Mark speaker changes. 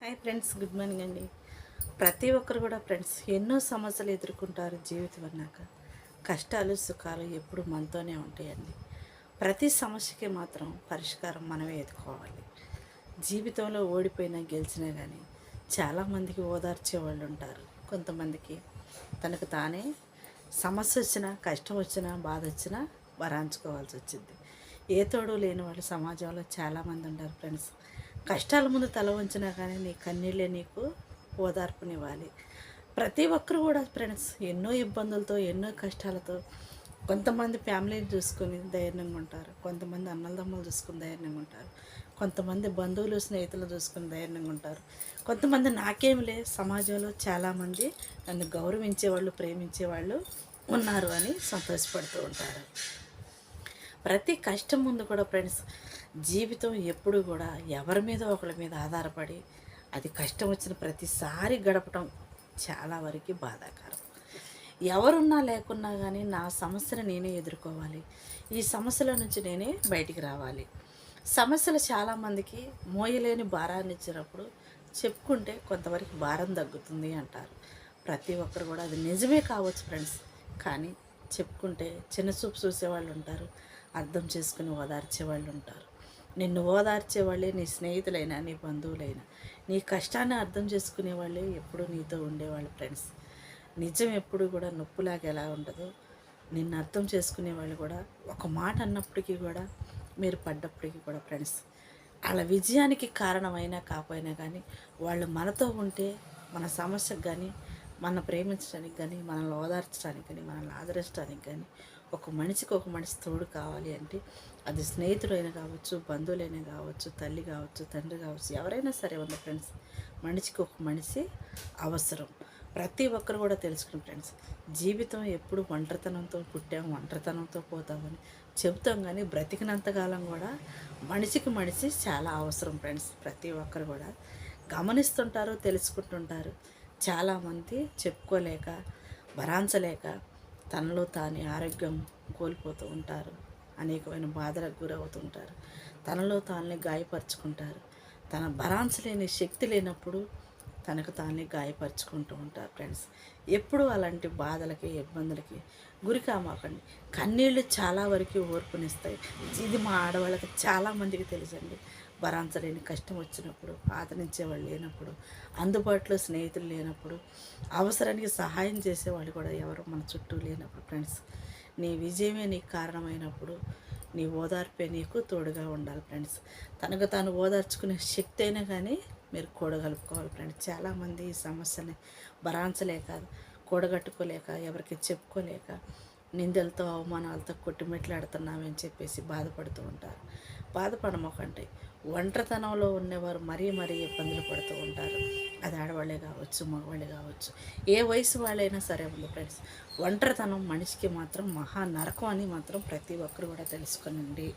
Speaker 1: Hi friends, good morning అండి. ప్రతి ఒక్కరు కూడా ఫ్రెండ్స్ ఎన్నో సమస్యలు ఎదుర్కొంటారు. జీవితం అన్నాక కష్టాలు సుఖాలు ఎప్పుడు మనతోనే ఉంటాయండి. ప్రతి సమస్యకి మాత్రం పరిష్కారం మనమే ఎదుర్కోవాలి. జీవితంలో ఓడిపోయినా గెలిచినా కానీ చాలామందికి ఓదార్చే వాళ్ళు ఉంటారు. కొంతమందికి తనకు తానే సమస్య వచ్చినా కష్టం వచ్చినా బాధ వచ్చినా వరాంచుకోవాల్సి వచ్చింది. ఏ తోడు లేని వాళ్ళు సమాజంలో చాలామంది ఉంటారు ఫ్రెండ్స్. కష్టాల ముందు తల వంచినా కానీ నీ కన్నీళ్ళే నీకు ఓదార్పునివ్వాలి. ప్రతి ఒక్కరు కూడా ఫ్రెండ్స్ ఎన్నో ఇబ్బందులతో ఎన్నో కష్టాలతో కొంతమంది ఫ్యామిలీని చూసుకొని ధైర్యంగా ఉంటారు, కొంతమంది అన్నదమ్ములు చూసుకుని ధైర్యంగా ఉంటారు, కొంతమంది బంధువులు స్నేహితులు చూసుకుని ధైర్యంగా ఉంటారు, కొంతమంది నాకేమిలే సమాజంలో చాలామంది నన్ను గౌరవించేవాళ్ళు ప్రేమించేవాళ్ళు ఉన్నారు అని సంతోషపడుతూ ఉంటారు. ప్రతి కష్టం ముందు కూడా ఫ్రెండ్స్ జీవితం ఎప్పుడు కూడా ఎవరి మీద ఒకరి మీద ఆధారపడి అది కష్టం వచ్చిన ప్రతిసారి గడపటం చాలా వరకు బాధాకరం. ఎవరున్నా లేకున్నా కానీ నా సమస్యను నేనే ఎదుర్కోవాలి, ఈ సమస్యల నుంచి నేనే బయటికి రావాలి. సమస్యలు చాలామందికి మోయలేని భారాన్ని ఇచ్చినప్పుడు చెప్పుకుంటే కొంతవరకు భారం తగ్గుతుంది అంటారు. ప్రతి ఒక్కరు కూడా అది నిజమే కావచ్చు ఫ్రెండ్స్, కానీ చెప్పుకుంటే చిన్న చూపు చూసేవాళ్ళు ఉంటారు, అర్థం చేసుకుని ఓదార్చే వాళ్ళు ఉంటారు. నిన్ను ఓదార్చే వాళ్ళే నీ స్నేహితులైనా నీ బంధువులైనా నీ కష్టాన్ని అర్థం చేసుకునే వాళ్ళే ఎప్పుడూ నీతో ఉండేవాళ్ళు ఫ్రెండ్స్. నిజం ఎప్పుడు కూడా నొప్పులాగా ఎలా ఉండదో నిన్ను అర్థం చేసుకునే వాళ్ళు కూడా ఒక మాట అన్నప్పటికీ కూడా మీరు పడ్డప్పటికీ కూడా ఫ్రెండ్స్ వాళ్ళ విజయానికి కారణమైనా కాకపోయినా కానీ వాళ్ళు మనతో ఉంటే మన సమస్యకు కానీ మన ప్రేమించడానికి కానీ మనల్ని ఓదార్చడానికి కానీ మనల్ని ఆదరించడానికి కానీ ఒక మనిషికి ఒక మనిషి తోడు కావాలి అంటే అది స్నేహితుడైనా కావచ్చు, బంధువులైనా కావచ్చు, తల్లి కావచ్చు, తండ్రి కావచ్చు, ఎవరైనా సరే ఉంది ఫ్రెండ్స్. మనిషికి ఒక మనిషి అవసరం. ప్రతి ఒక్కరు కూడా తెలుసుకుని ఫ్రెండ్స్ జీవితం ఎప్పుడు ఒంటరితనంతో పుట్టాము ఒంటరితనంతో పోతామని చెబుతాం, కానీ బ్రతికినంతకాలం కూడా మనిషికి మనిషి చాలా అవసరం ఫ్రెండ్స్. ప్రతి ఒక్కరు కూడా గమనిస్తుంటారు, తెలుసుకుంటుంటారు. చాలామంది చెప్పుకోలేక భరాంచలేక తనలో తానే ఆరోగ్యం కోల్పోతూ ఉంటారు, అనేకమైన బాధలకు గురవుతుంటారు, తనలో తానే గాయపరుచుకుంటారు. తన భరాంచలేని శక్తి లేనప్పుడు తనకు తానే గాయపరుచుకుంటూ ఉంటారు ఫ్రెండ్స్. ఎప్పుడు అలాంటి బాధలకి ఇబ్బందులకి గురి కామాకండి. కన్నీళ్ళు చాలా వరకు ఓర్పునిస్తాయి. ఇది మా ఆడవాళ్ళకి చాలామందికి తెలుసండి. భరాంచలేని కష్టం వచ్చినప్పుడు, ఆదరించేవాళ్ళు లేనప్పుడు, అందుబాటులో స్నేహితులు లేనప్పుడు, అవసరానికి సహాయం చేసేవాళ్ళు కూడా ఎవరు మన చుట్టూ లేనప్పుడు ఫ్రెండ్స్, నీ విజయమే నీకు కారణమైనప్పుడు నీ ఓదార్పే నీకు తోడుగా ఉండాలి ఫ్రెండ్స్. తనకు తాను ఓదార్చుకునే శక్తి అయినా కానీ మీరు కూడగలుపుకోవాలి ఫ్రెండ్స్. చాలామంది ఈ సమస్యని భరాంచలేక కూడగట్టుకోలేక ఎవరికి చెప్పుకోలేక నిందలతో అవమానాలతో కొట్టుమిట్లాడుతున్నామని చెప్పేసి బాధపడుతూ ఉంటారు. బాధపడమోకంటే ఒంటరితనంలో ఉన్నవారు మరీ ఇబ్బందులు పడుతూ ఉంటారు. అది ఆడవాళ్ళే కావచ్చు, మగవాళ్ళే కావచ్చు, ఏ వయసు వాళ్ళైనా సరే ఉంది ఫ్రెండ్స్. ఒంటరితనం మనిషికి మాత్రం మహా నరకం అని మాత్రం ప్రతి ఒక్కరు కూడా తెలుసుకోనండి.